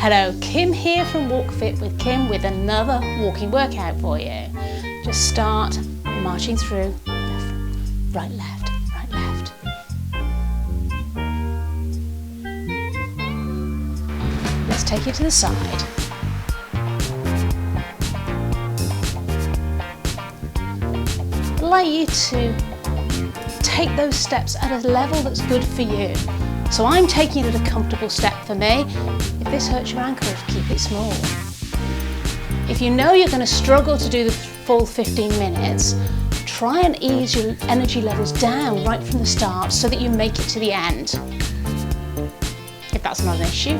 Hello, Kim here from Walk Fit with Kim with another walking workout for you. Just start marching through, right, left, right, left. Let's take it to the side. I'd like you to take those steps at a level that's good for you. So I'm taking it at a comfortable step for me. If this hurts your ankle, keep it small. If you know you're going to struggle to do the full 15 minutes, try and ease your energy levels down right from the start so that you make it to the end. If that's not an issue,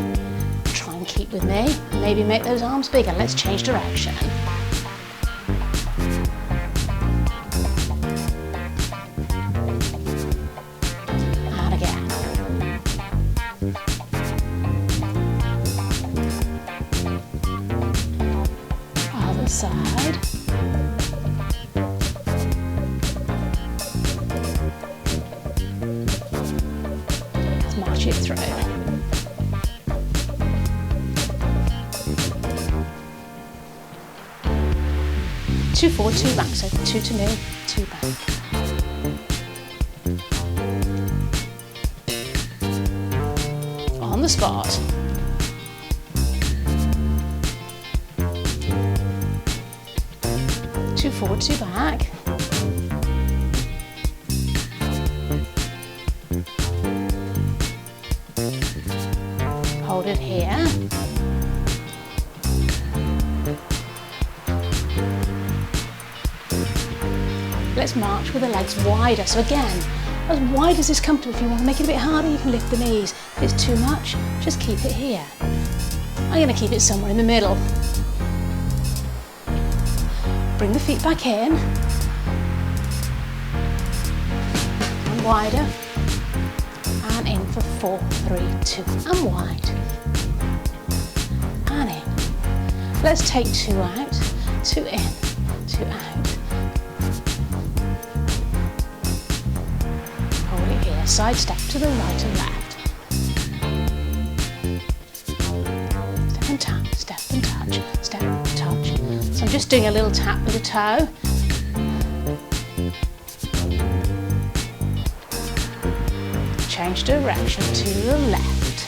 try and keep with me. Maybe make those arms bigger. Let's change direction. Side. Let's march it through. Two forward, two back, so two to me, two back. On the spot. Two forward, two back. Hold it here. Let's march with the legs wider. So again, as wide as is comfortable. If you want to make it a bit harder, you can lift the knees. If it's too much, just keep it here. I'm going to keep it somewhere in the middle. Bring the feet back in, and wider, and in for 4, 3, 2, and wide, and in. Let's take 2 out, 2 in, 2 out. Hold it here, side step to the right and left. Step and tap, step and touch, step and touch. So I'm just doing a little tap with the toe. Change direction to the left.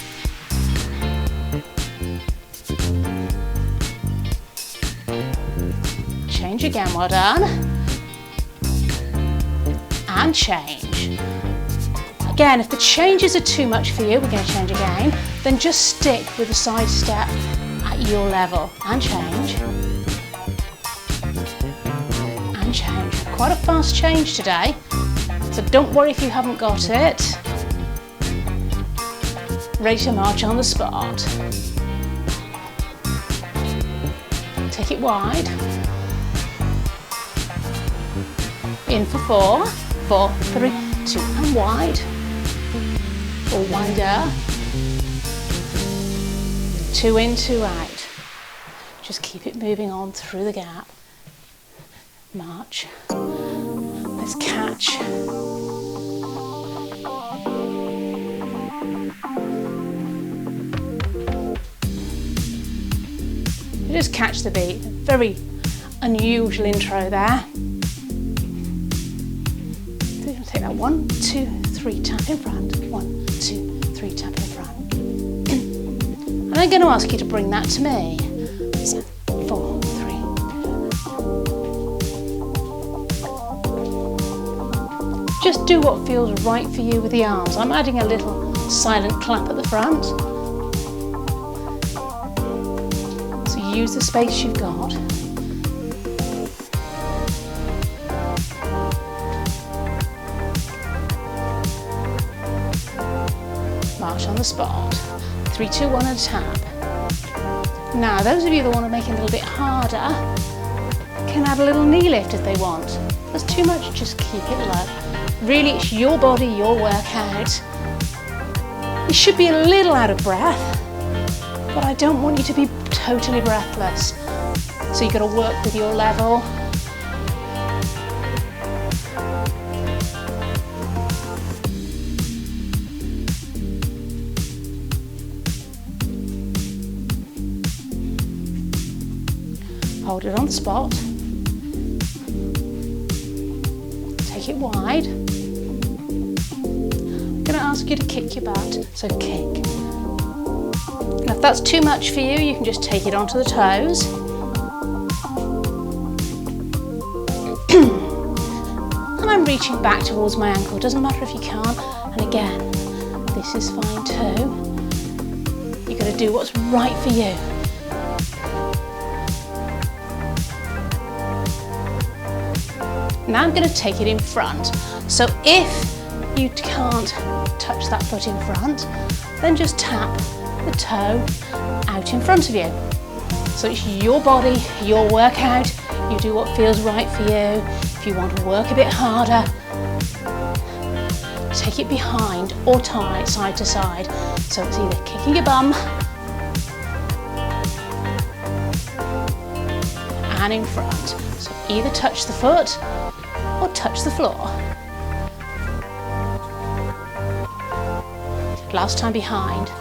Change again, well done. And change. Again, if the changes are too much for you, we're going to change again, then just stick with the side step at your level and change. Change. Quite a fast change today, so don't worry if you haven't got it. Ready to march on the spot. Take it wide. In for 4, 4, 3, 2, and wide. Or wider. 2 in, 2 out. Just keep it moving on through the gap. March. Let's catch. Just catch the beat. Very unusual intro there. So you're going to take that 1, 2, 3 tap in front. 1, 2, 3 tap in front. And I'm going to ask you to bring that to me. So 4, 3. Just do what feels right for you with the arms. I'm adding a little silent clap at the front. So use the space you've got. March on the spot. 3, 2, 1 and tap. Now, those of you that want to make it a little bit harder can add a little knee lift if they want. If that's too much, just keep it low. Really, it's your body, your workout. You should be a little out of breath, but I don't want you to be totally breathless. So you've got to work with your level. Hold it on the spot. Take it wide. I'm going to ask you to kick your butt, so kick. And if that's too much for you, you can just take it onto the toes. And I'm reaching back towards my ankle. Doesn't matter if you can't. And again, this is fine too. You're going to do what's right for you. Now I'm going to take it in front. So if you can't touch that foot in front, then just tap the toe out in front of you. So it's your body, your workout. You do what feels right for you. If you want to work a bit harder, take it behind or tie it side to side. So it's either kicking your bum and in front. So either touch the foot or touch the floor. Last time behind.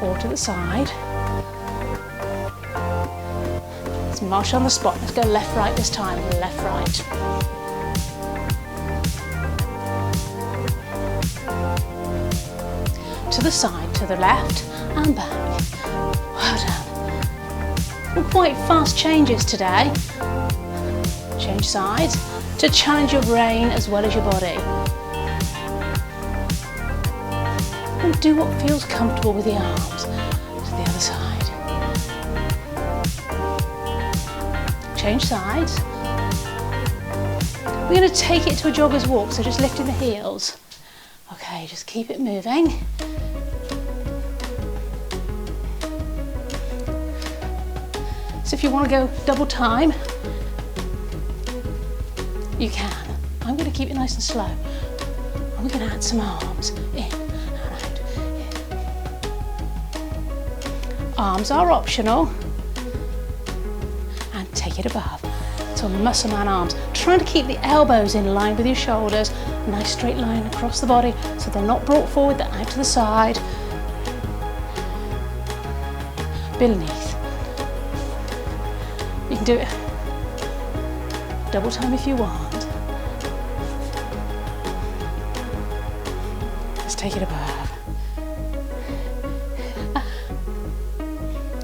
Or to the side. Let's march on the spot. Let's go left, right this time. Left, right. To the side, to the left and back. Well done. Well, quite fast changes today. Change sides to challenge your brain as well as your body. And do what feels comfortable with the arms. To the other side. Change sides. We're going to take it to a jogger's walk, so just lifting the heels. Okay, just keep it moving. So if you want to go double time, you can. I'm going to keep it nice and slow. And we're going to add some arms in and out. In. Arms are optional. And take it above. So muscle man arms. Trying to keep the elbows in line with your shoulders. Nice straight line across the body. So they're not brought forward, they're out to the side. Beneath. You can do it double time if you want. Let's take it above.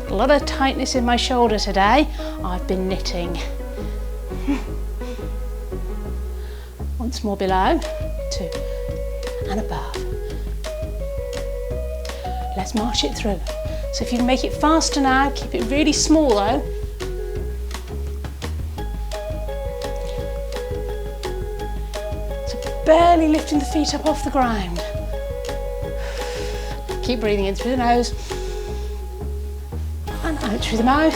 A lot of tightness in my shoulder today. I've been knitting. Once more below, 2 and above. Let's march it through. So if you make it faster now, keep it really small though. Barely lifting the feet up off the ground. Keep breathing in through the nose and out through the mouth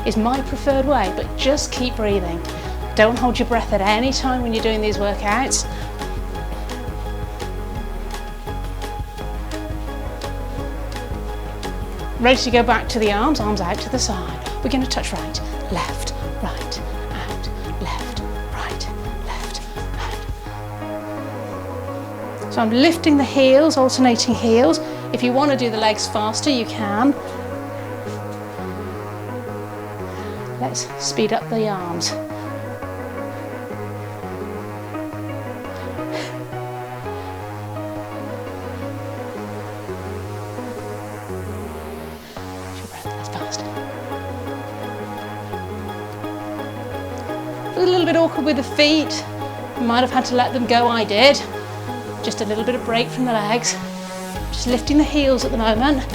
is my preferred way, but just keep breathing. Don't hold your breath at any time when you're doing these workouts. Ready to go back to the arms out to the side. We're going to touch right, left, right, out, left, right, left, out. So I'm lifting the heels, alternating heels. If you want to do the legs faster, you can. Let's speed up the arms. That's fast. A little bit awkward with the feet. You might have had to let them go, I did. Just a little bit of break from the legs. Just lifting the heels at the moment.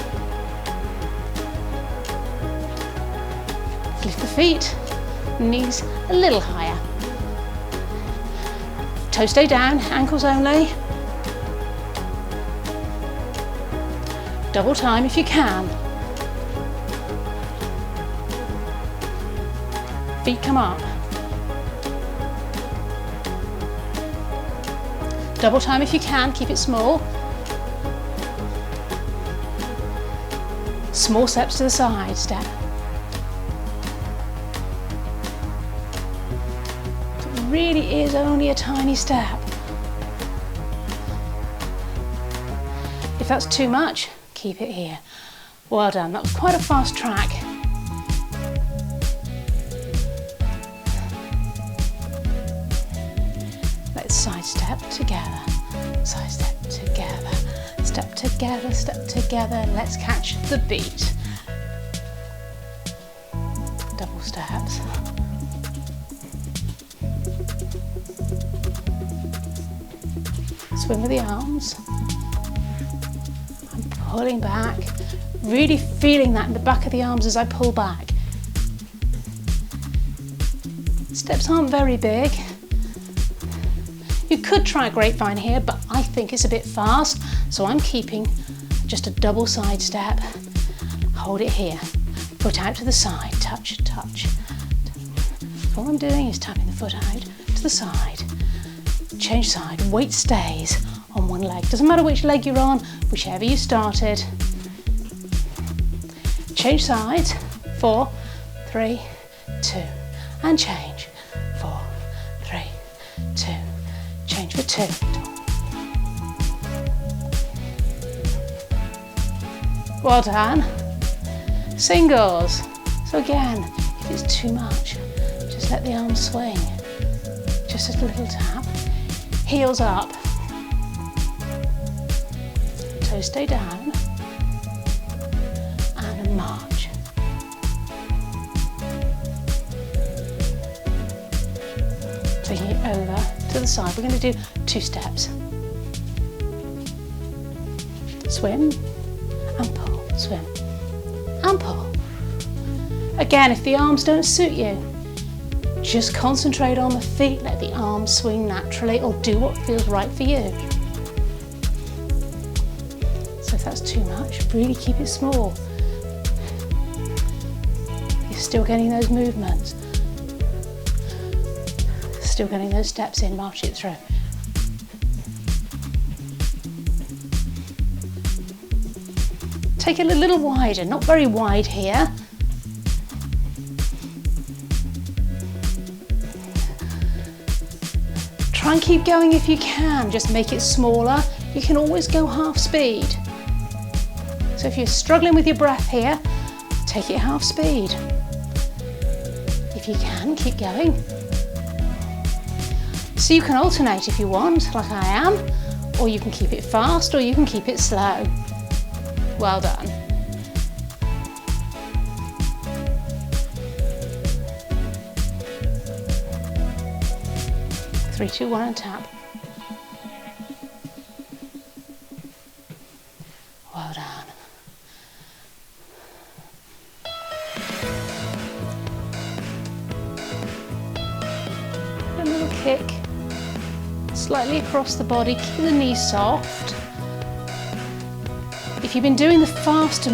Lift the feet, knees a little higher. Toes stay down, ankles only. Double time if you can. Feet come up. Double time if you can, keep it small. Small steps to the side, step. It really is only a tiny step. If that's too much, keep it here. Well done, that was quite a fast track. Let's sidestep together, sidestep together, step together, step together. Let's catch the beat. Double steps. Swing with the arms. I'm pulling back, really feeling that in the back of the arms as I pull back. Steps aren't very big. You could try a grapevine here, but I think it's a bit fast, so I'm keeping just a double side step. Hold it here, foot out to the side, touch, touch. All I'm doing is tapping the foot out to the side. Change side, weight stays on one leg. Doesn't matter which leg you're on, whichever you started. Change sides, 4, 3, 2, and change. 4, 3, 2, change for 2. Well done. Singles. So again, if it's too much, just let the arms swing. Just a little tap. Heels up. Toes stay down. And a march. Taking it over to the side. We're going to do 2 steps. Swim and pull, swim and pull. Again, if the arms don't suit you, just concentrate on the feet, let the arms swing naturally, or do what feels right for you. So if that's too much, really keep it small. You're still getting those movements, still getting those steps in, march it through. Take it a little wider, not very wide here. Try and keep going if you can, just make it smaller. You can always go half speed. So if you're struggling with your breath here, take it half speed. If you can, keep going. So you can alternate if you want, like I am, or you can keep it fast, or you can keep it slow. Well done. Three, two, one, and tap. Well done. A little kick, slightly across the body, keep the knees soft. If you've been doing the faster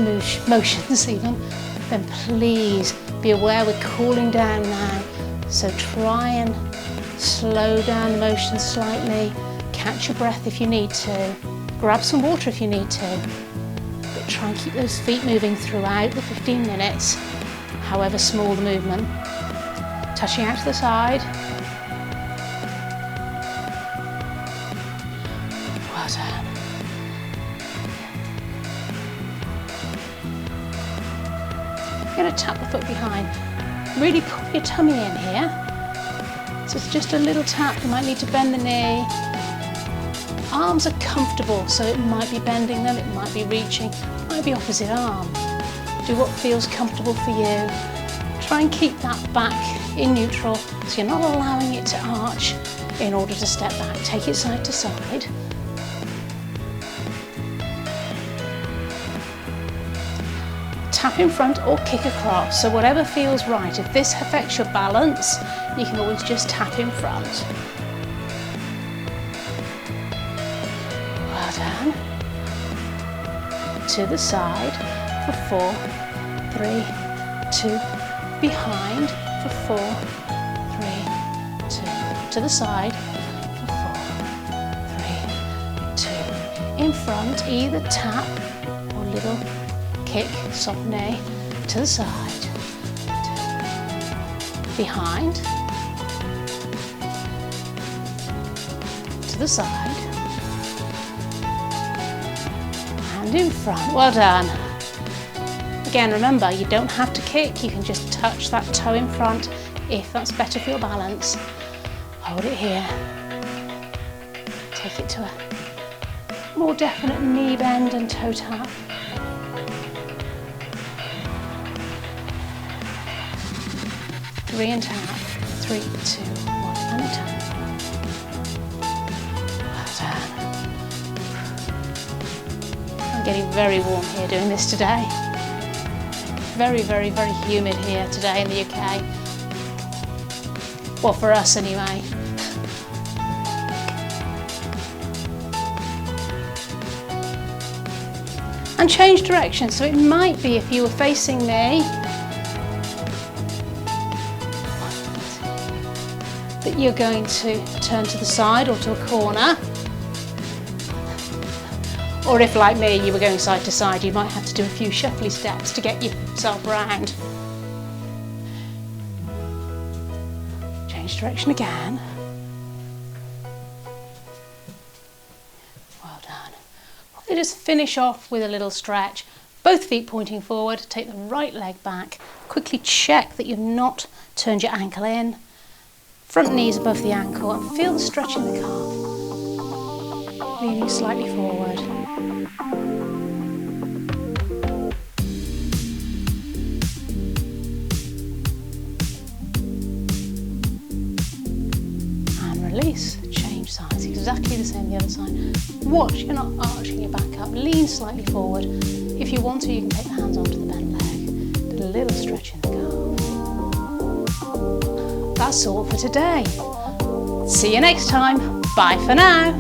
motions even, then please be aware we're cooling down now. So try and slow down the motion slightly, catch your breath if you need to, grab some water if you need to, but try and keep those feet moving throughout the 15 minutes, however small the movement. Touching out to the side. Well done. You're going to tap the foot behind. Really pull your tummy in here. So it's just a little tap. You might need to bend the knee. Arms are comfortable, so it might be bending them, it might be reaching, it might be opposite arm. Do what feels comfortable for you. Try and keep that back in neutral, so you're not allowing it to arch in order to step back. Take it side to side. Tap in front or kick across, so whatever feels right. If this affects your balance, you can always just tap in front. Well done. To the side for 4, 3, 2, behind for 4, 3, 2, to the side for 4, 3, 2, in front, either tap or little kick, soft knee, to the side, 2, behind, to the side, and in front. Well done. Again, remember, you don't have to kick, you can just touch that toe in front if that's better for your balance. Hold it here. Take it to a more definite knee bend and toe tap. Three and tap. 3, 2, 1, and a tap. Well done. I'm getting very warm here doing this today. Very, very, very humid here today in the UK. Well, for us anyway. And change direction. So it might be if you were facing me, that you're going to turn to the side or to a corner. Or if, like me, you were going side to side, you might have to do a few shuffly steps to get yourself round. Change direction again. Well done. We'll just finish off with a little stretch. Both feet pointing forward, take the right leg back. Quickly check that you've not turned your ankle in. Front knees above the ankle and feel the stretch in the calf. Leaning slightly forward. And release, change sides, exactly the same the other side. Watch, you're not arching your back up, lean slightly forward. If you want to, you can take the hands onto the bent leg. Do a little stretch in the calf. That's all for today. See you next time. Bye for now.